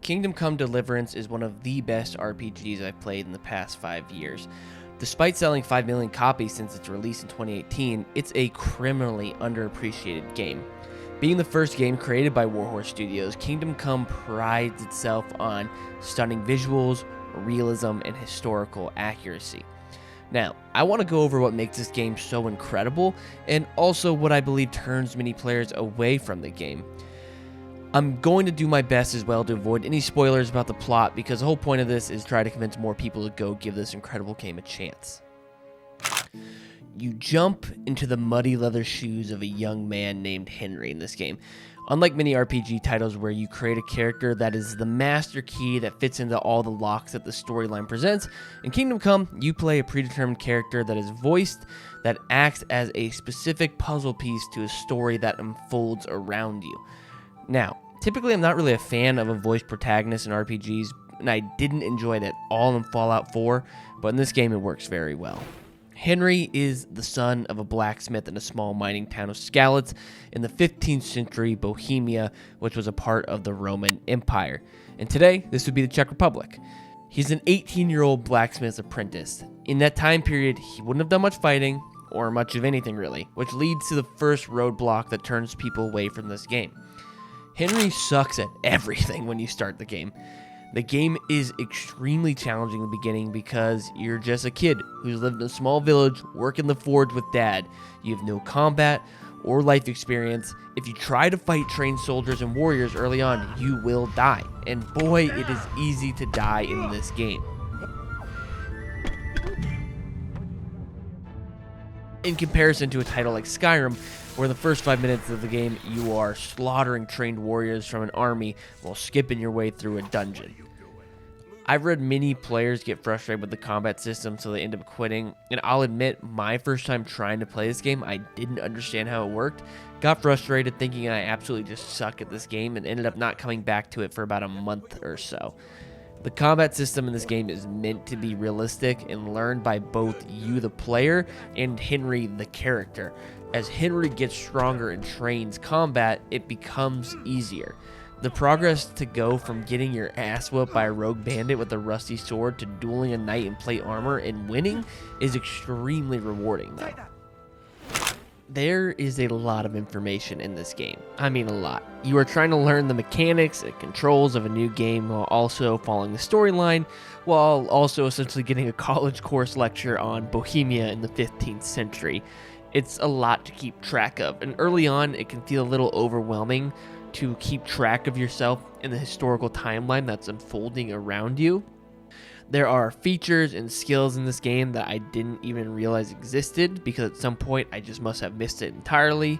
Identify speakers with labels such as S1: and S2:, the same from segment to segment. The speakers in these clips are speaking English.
S1: Kingdom Come Deliverance is one of the best RPGs I've played in the past 5 years. Despite selling 5 million copies since its release in 2018, it's a criminally underappreciated game. Being the first game created by Warhorse Studios, Kingdom Come prides itself on stunning visuals, realism, and historical accuracy. Now, I want to go over what makes this game so incredible, and also what I believe turns many players away from the game. I'm going to do my best as well to avoid any spoilers about the plot, because the whole point of this is try to convince more people to go give this incredible game a chance. You jump into the muddy leather shoes of a young man named Henry in this game. Unlike many RPG titles where you create a character that is the master key that fits into all the locks that the storyline presents, in Kingdom Come, you play a predetermined character that is voiced, that acts as a specific puzzle piece to a story that unfolds around you. Now, typically I'm not really a fan of a voiced protagonist in RPGs, and I didn't enjoy it at all in Fallout 4, but in this game it works very well. Henry is the son of a blacksmith in a small mining town of Skalitz in the 15th century Bohemia, which was a part of the Roman Empire. And today, this would be the Czech Republic. He's an 18-year-old blacksmith's apprentice. In that time period, he wouldn't have done much fighting, or much of anything really, which leads to the first roadblock that turns people away from this game. Henry sucks at everything when you start the game. The game is extremely challenging in the beginning because you're just a kid who's lived in a small village, working the forge with dad. You have no combat or life experience. If you try to fight trained soldiers and warriors early on, you will die. And boy, it is easy to die in this game. In comparison to a title like Skyrim, where in the first 5 minutes of the game you are slaughtering trained warriors from an army while skipping your way through a dungeon. I've read many players get frustrated with the combat system, so they end up quitting, and I'll admit, my first time trying to play this game, I didn't understand how it worked, got frustrated thinking I absolutely just suck at this game, and ended up not coming back to it for about a month or so. The combat system in this game is meant to be realistic and learned by both you, the player, and Henry, the character. As Henry gets stronger and trains combat, it becomes easier. The progress to go from getting your ass whooped by a rogue bandit with a rusty sword to dueling a knight in plate armor and winning is extremely rewarding though. There is a lot of information in this game. I mean a lot. You are trying to learn the mechanics and controls of a new game while also following the storyline, while also essentially getting a college course lecture on Bohemia in the 15th century. It's a lot to keep track of, and early on it can feel a little overwhelming to keep track of yourself in the historical timeline that's unfolding around you. There are features and skills in this game that I didn't even realize existed, because at some point I just must have missed it entirely.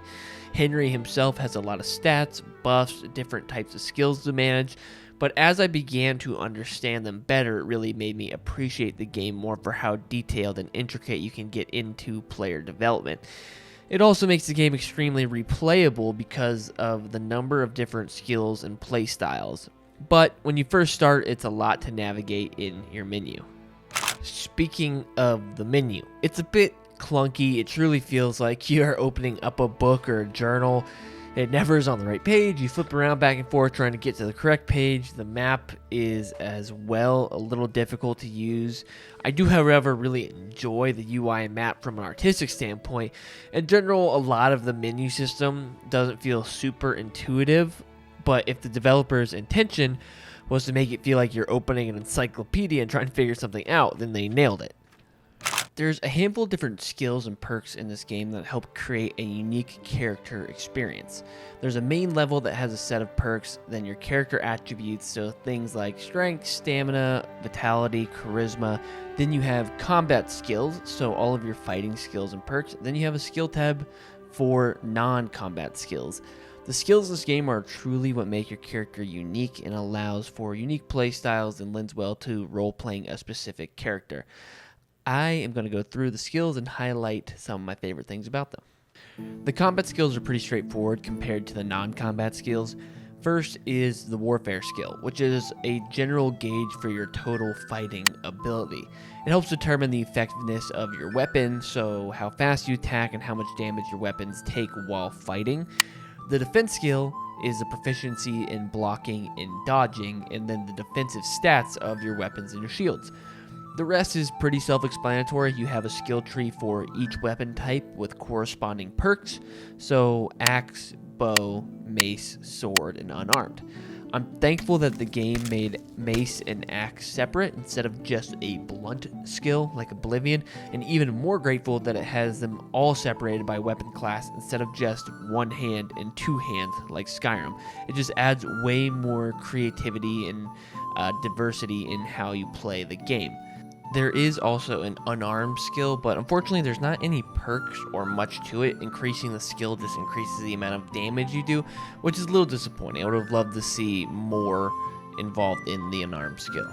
S1: Henry himself has a lot of stats, buffs, different types of skills to manage, but as I began to understand them better, it really made me appreciate the game more for how detailed and intricate you can get into player development. It also makes the game extremely replayable because of the number of different skills and play styles. But when you first start, it's a lot to navigate in your menu. Speaking of the menu, it's a bit clunky. It truly feels like you are opening up a book or a journal. It never is on the right page. You flip around back and forth trying to get to the correct page. The map is as well a little difficult to use. I do, however, really enjoy the UI and map from an artistic standpoint. In general, a lot of the menu system doesn't feel super intuitive, but if the developer's intention was to make it feel like you're opening an encyclopedia and trying to figure something out, then they nailed it. There's a handful of different skills and perks in this game that help create a unique character experience. There's a main level that has a set of perks, then your character attributes, so things like strength, stamina, vitality, charisma. Then you have combat skills, so all of your fighting skills and perks. Then you have a skill tab for non-combat skills. The skills in this game are truly what make your character unique and allows for unique play styles and lends well to role-playing a specific character. I am going to go through the skills and highlight some of my favorite things about them. The combat skills are pretty straightforward compared to the non-combat skills. First is the warfare skill, which is a general gauge for your total fighting ability. It helps determine the effectiveness of your weapon, so how fast you attack and how much damage your weapons take while fighting. The defense skill is the proficiency in blocking and dodging, and then the defensive stats of your weapons and your shields. The rest is pretty self-explanatory. You have a skill tree for each weapon type with corresponding perks, so axe, bow, mace, sword, and unarmed. I'm thankful that the game made mace and axe separate instead of just a blunt skill like Oblivion, and even more grateful that it has them all separated by weapon class instead of just one hand and two hands like Skyrim. It just adds way more creativity and diversity in how you play the game. There is also an unarmed skill, but unfortunately there's not any perks or much to it. Increasing the skill just increases the amount of damage you do, which is a little disappointing. I would have loved to see more involved in the unarmed skill.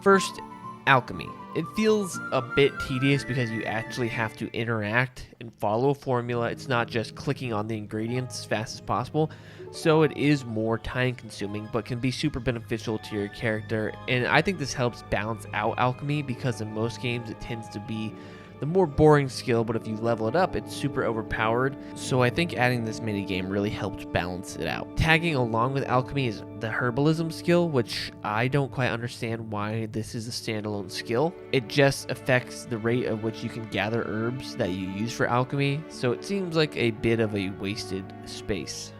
S1: First, alchemy. It feels a bit tedious because you actually have to interact and follow a formula. It's not just clicking on the ingredients as fast as possible. So it is more time consuming, but can be super beneficial to your character. And I think this helps balance out alchemy because in most games it tends to be the more boring skill, but if you level it up, it's super overpowered. So I think adding this minigame really helped balance it out. Tagging along with alchemy is the herbalism skill, which I don't quite understand why this is a standalone skill. It just affects the rate at which you can gather herbs that you use for alchemy, so it seems like a bit of a wasted space.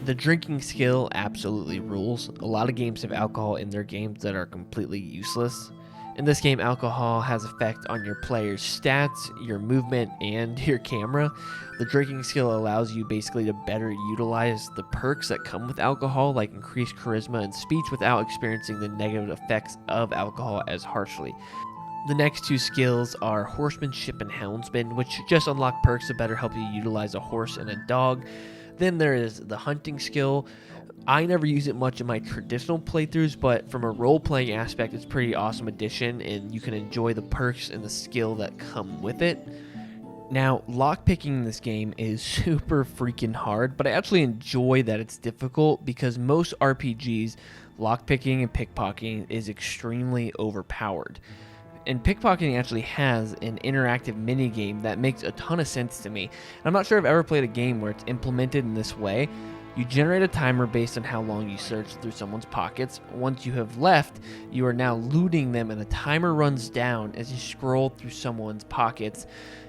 S1: The drinking skill absolutely rules. A lot of games have alcohol in their games that are completely useless. In this game, alcohol has effect on your player's stats, your movement, and your camera. The drinking skill allows you basically to better utilize the perks that come with alcohol, like increased charisma and speech, without experiencing the negative effects of alcohol as harshly. The next two skills are horsemanship and houndsman, which just unlock perks to better help you utilize a horse and a dog. Then there is the hunting skill. I never use it much in my traditional playthroughs, but from a role-playing aspect, it's a pretty awesome addition, and you can enjoy the perks and the skill that come with it. Now, lockpicking in this game is super freaking hard, but I actually enjoy that it's difficult because most RPGs, lockpicking and pickpocketing is extremely overpowered. And pickpocketing actually has an interactive minigame that makes a ton of sense to me. And I'm not sure I've ever played a game where it's implemented in this way. You generate a timer based on how long you search through someone's pockets. Once you have left, you are now looting them, and the timer runs down as you scroll through someone's pockets.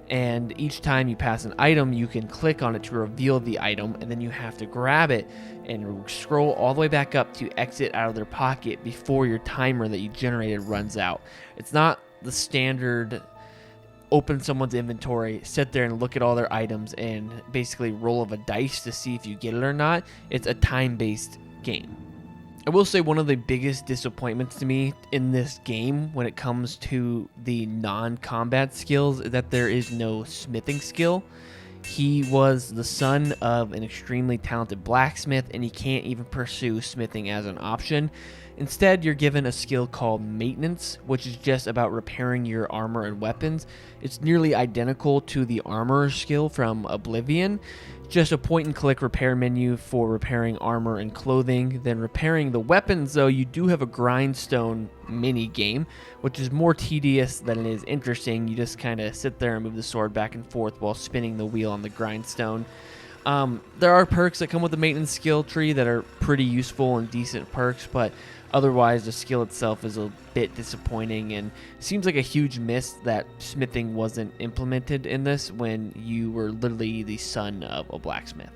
S1: And each time you pass an item, you can click on it to reveal the item, and then you have to grab it and scroll all the way back up to exit out of their pocket before your timer that you generated runs out. It's not the standard open someone's inventory, sit there and look at all their items and basically roll of a dice to see if you get it or not. It's a time-based game. I will say one of the biggest disappointments to me in this game when it comes to the non-combat skills is that there is no smithing skill. He was the son of an extremely talented blacksmith, and he can't even pursue smithing as an option. Instead, you're given a skill called maintenance, which is just about repairing your armor and weapons. It's nearly identical to the armor skill from Oblivion, just a point-and-click repair menu for repairing armor and clothing. Then repairing the weapons, though, you do have a grindstone mini-game, which is more tedious than it is interesting. You just kind of sit there and move the sword back and forth while spinning the wheel on the grindstone. There are perks that come with the maintenance skill tree that are pretty useful and decent perks, but otherwise the skill itself is a bit disappointing, and it seems like a huge miss that smithing wasn't implemented in this when you were literally the son of a blacksmith.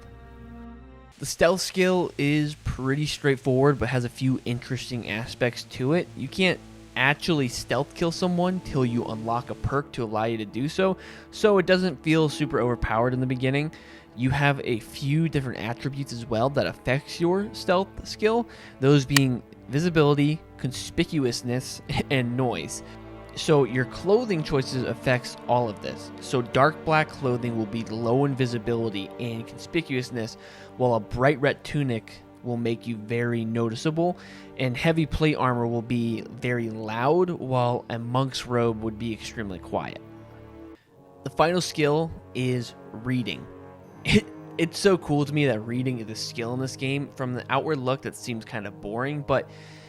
S1: The stealth skill is pretty straightforward but has a few interesting aspects to it. You can't actually stealth kill someone till you unlock a perk to allow you to do so, so it doesn't feel super overpowered in the beginning. You have a few different attributes as well that affects your stealth skill, those being visibility, conspicuousness, and noise. So your clothing choices affects all of this. So dark black clothing will be low in visibility and conspicuousness, while a bright red tunic will make you very noticeable, and heavy plate armor will be very loud, while a monk's robe would be extremely quiet. The final skill is reading. It's so cool to me that reading is a skill in this game. From the outward look, that seems kind of boring, but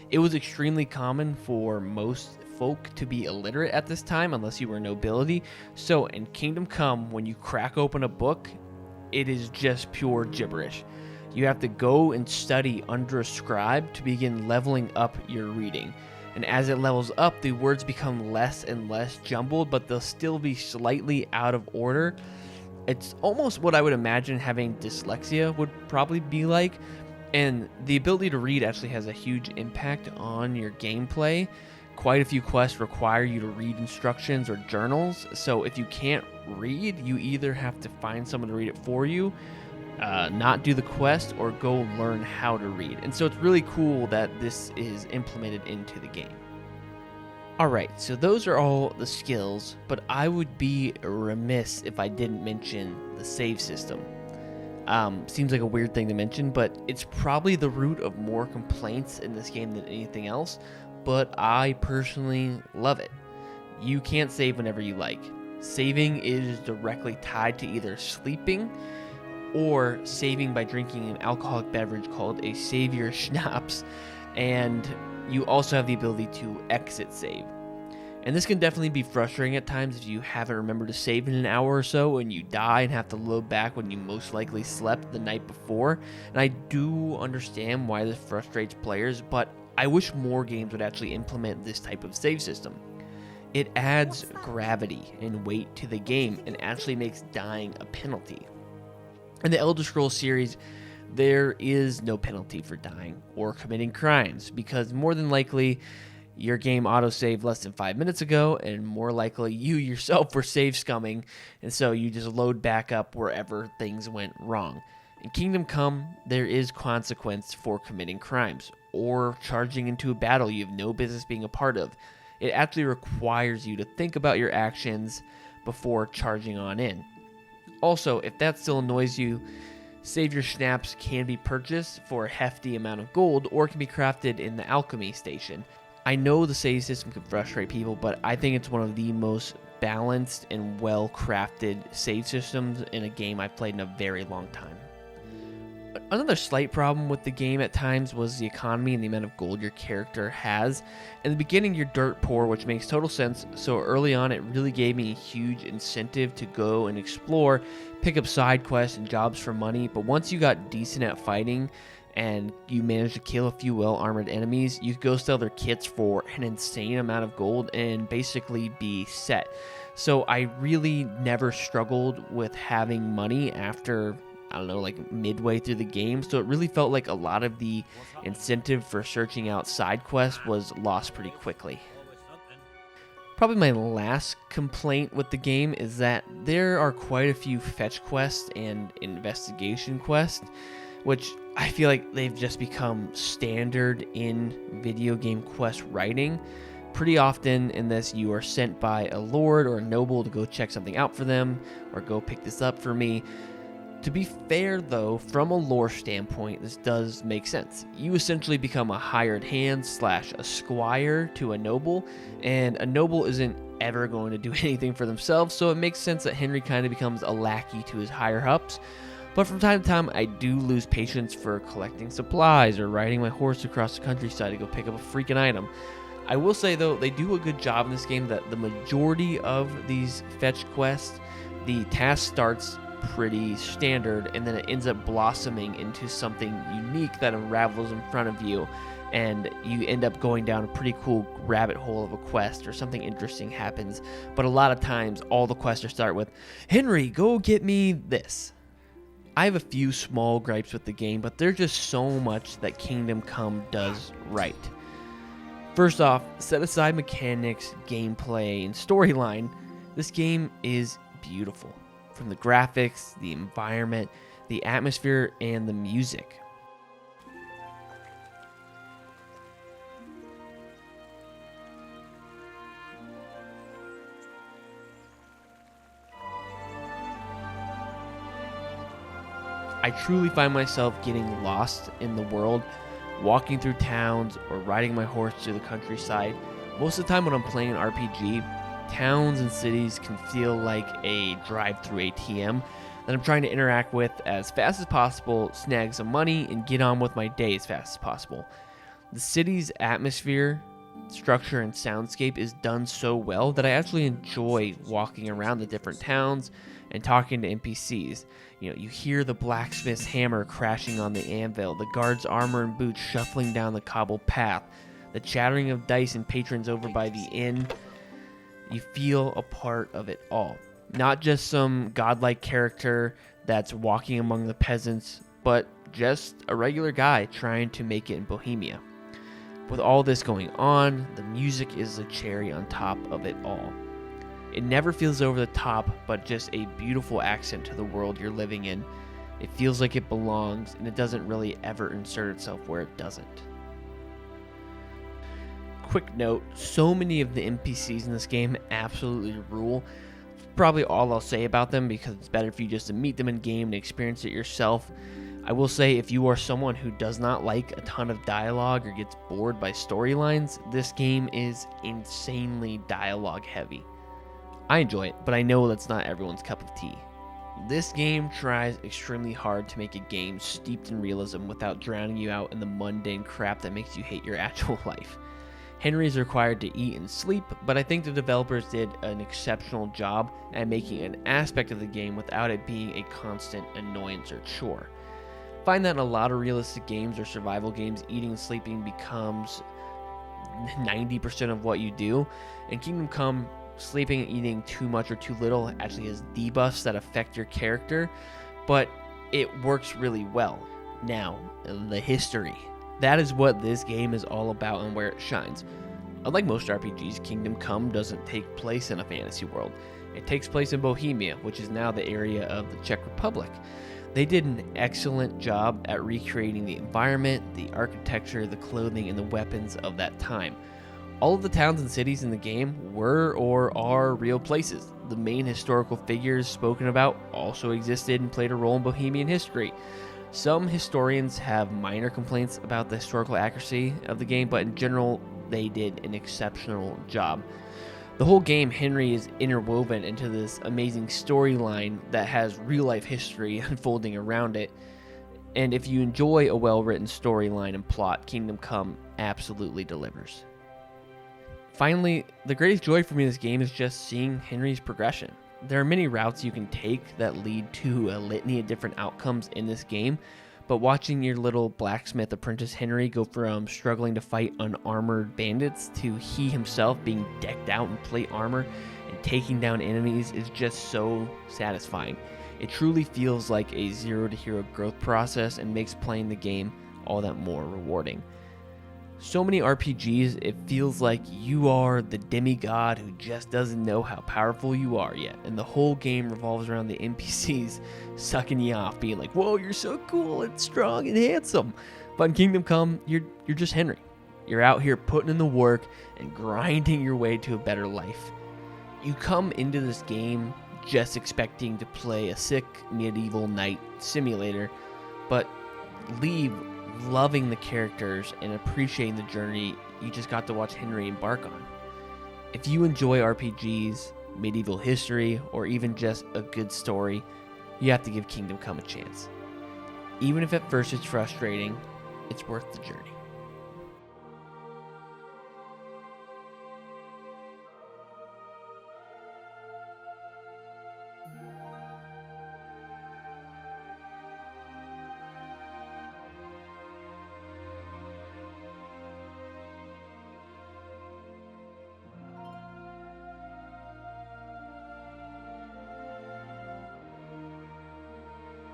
S1: it was extremely common for most folk to be illiterate at this time, unless you were nobility. So in Kingdom Come, when you crack open a book, it is just pure gibberish. You have to go and study under a scribe to begin leveling up your reading. And as it levels up, the words become less and less jumbled, but they'll still be slightly out of order. It's almost what I would imagine having dyslexia would probably be like. And the ability to read actually has a huge impact on your gameplay. Quite a few quests require you to read instructions or journals. So if you can't read, you either have to find someone to read it for you, not do the quest, or go learn how to read. And so it's really cool that this is implemented into the game. Alright, so those are all the skills, but I would be remiss if I didn't mention the save system. Seems like a weird thing to mention, but it's probably the root of more complaints in this game than anything else, but I personally love it. You can't save whenever you like. Saving is directly tied to either sleeping or saving by drinking an alcoholic beverage called a savior schnapps, and you also have the ability to exit save. And this can definitely be frustrating at times if you haven't remembered to save in an hour or so and you die and have to load back when you most likely slept the night before. And I do understand why this frustrates players, but I wish more games would actually implement this type of save system. It adds gravity and weight to the game and actually makes dying a penalty. In the Elder Scrolls series, there is no penalty for dying or committing crimes because more than likely your game autosaved less than 5 minutes ago, and more likely you yourself were save scumming, and so you just load back up wherever things went wrong. In Kingdom Come, there is consequence for committing crimes or charging into a battle you have no business being a part of. It actually requires you to think about your actions before charging on in. Also, if that still annoys you, Savior Schnapps can be purchased for a hefty amount of gold or can be crafted in the alchemy station. I know the save system can frustrate people, but I think it's one of the most balanced and well-crafted save systems in a game I've played in a very long time. Another slight problem with the game at times was the economy and the amount of gold your character has. In the beginning, you're dirt poor, which makes total sense, so early on it really gave me a huge incentive to go and explore, pick up side quests and jobs for money, but once you got decent at fighting and you managed to kill a few well-armored enemies, you could go sell their kits for an insane amount of gold and basically be set. So I really never struggled with having money after, I don't know, like midway through the game, so it really felt like a lot of the incentive for searching out side quests was lost pretty quickly. Probably my last complaint with the game is that there are quite a few fetch quests and investigation quests, which I feel like they've just become standard in video game quest writing. Pretty often in this, you are sent by a lord or a noble to go check something out for them, or go pick this up for me. To be fair, though, from a lore standpoint, this does make sense. You essentially become a hired hand / a squire to a noble, and a noble isn't ever going to do anything for themselves, so it makes sense that Henry kind of becomes a lackey to his higher-ups. But from time to time, I do lose patience for collecting supplies or riding my horse across the countryside to go pick up a freaking item. I will say, though, they do a good job in this game that the majority of these fetch quests, the task starts pretty standard, and then it ends up blossoming into something unique that unravels in front of you, and you end up going down a pretty cool rabbit hole of a quest, or something interesting happens. But a lot of times, all the quests start with, Henry, go get me this. I have a few small gripes with the game, but there's just so much that Kingdom Come does right. First off, set aside mechanics, gameplay, and storyline, this game is beautiful. From the graphics, the environment, the atmosphere, and the music. I truly find myself getting lost in the world, walking through towns or riding my horse through the countryside. Most of the time when I'm playing an RPG, towns and cities can feel like a drive-through ATM that I'm trying to interact with as fast as possible, snag some money, and get on with my day as fast as possible. The city's atmosphere structure and soundscape is done so well that I actually enjoy walking around the different towns and talking to NPCs. You hear the blacksmith's hammer crashing on the anvil, the guard's armor and boots shuffling down the cobbled path, the chattering of dice and patrons over by the inn. You feel a part of it all. Not just some godlike character that's walking among the peasants, but just a regular guy trying to make it in Bohemia. With all this going on, the music is the cherry on top of it all. It never feels over the top, but just a beautiful accent to the world you're living in. It feels like it belongs, and it doesn't really ever insert itself where it doesn't. Quick note, so many of the NPCs in this game absolutely rule. It's probably all I'll say about them because it's better for you just to meet them in game and experience it yourself. I will say, if you are someone who does not like a ton of dialogue or gets bored by storylines, this game is insanely dialogue heavy. I enjoy it, but I know that's not everyone's cup of tea. This game tries extremely hard to make a game steeped in realism without drowning you out in the mundane crap that makes you hate your actual life. Henry is required to eat and sleep, but I think the developers did an exceptional job at making an aspect of the game without it being a constant annoyance or chore. I find that in a lot of realistic games or survival games, eating and sleeping becomes 90% of what you do. In Kingdom Come, sleeping and eating too much or too little actually has debuffs that affect your character, but it works really well. Now, the history. That is what this game is all about and where it shines. Unlike most RPGs, Kingdom Come doesn't take place in a fantasy world. It takes place in Bohemia, which is now the area of the Czech Republic. They did an excellent job at recreating the environment, the architecture, the clothing, and the weapons of that time. All of the towns and cities in the game were or are real places. The main historical figures spoken about also existed and played a role in Bohemian history. Some historians have minor complaints about the historical accuracy of the game, but in general, they did an exceptional job. The whole game, Henry is interwoven into this amazing storyline that has real-life history unfolding around it. And if you enjoy a well-written storyline and plot, Kingdom Come absolutely delivers. Finally, the greatest joy for me in this game is just seeing Henry's progression. There are many routes you can take that lead to a litany of different outcomes in this game, but watching your little blacksmith apprentice Henry go from struggling to fight unarmored bandits to he himself being decked out in plate armor and taking down enemies is just so satisfying. It truly feels like a zero to hero growth process and makes playing the game all that more rewarding. So many RPGs, it feels like you are the demigod who just doesn't know how powerful you are yet, and the whole game revolves around the NPCs sucking you off, being like, whoa, you're so cool and strong and handsome. But in Kingdom Come, you're just Henry. You're out here putting in the work and grinding your way to a better life. You come into this game just expecting to play a sick medieval knight simulator, but leave loving the characters and appreciating the journey you just got to watch Henry embark on. If you enjoy RPGs, medieval history, or even just a good story, you have to give Kingdom Come a chance. Even if at first it's frustrating, it's worth the journey.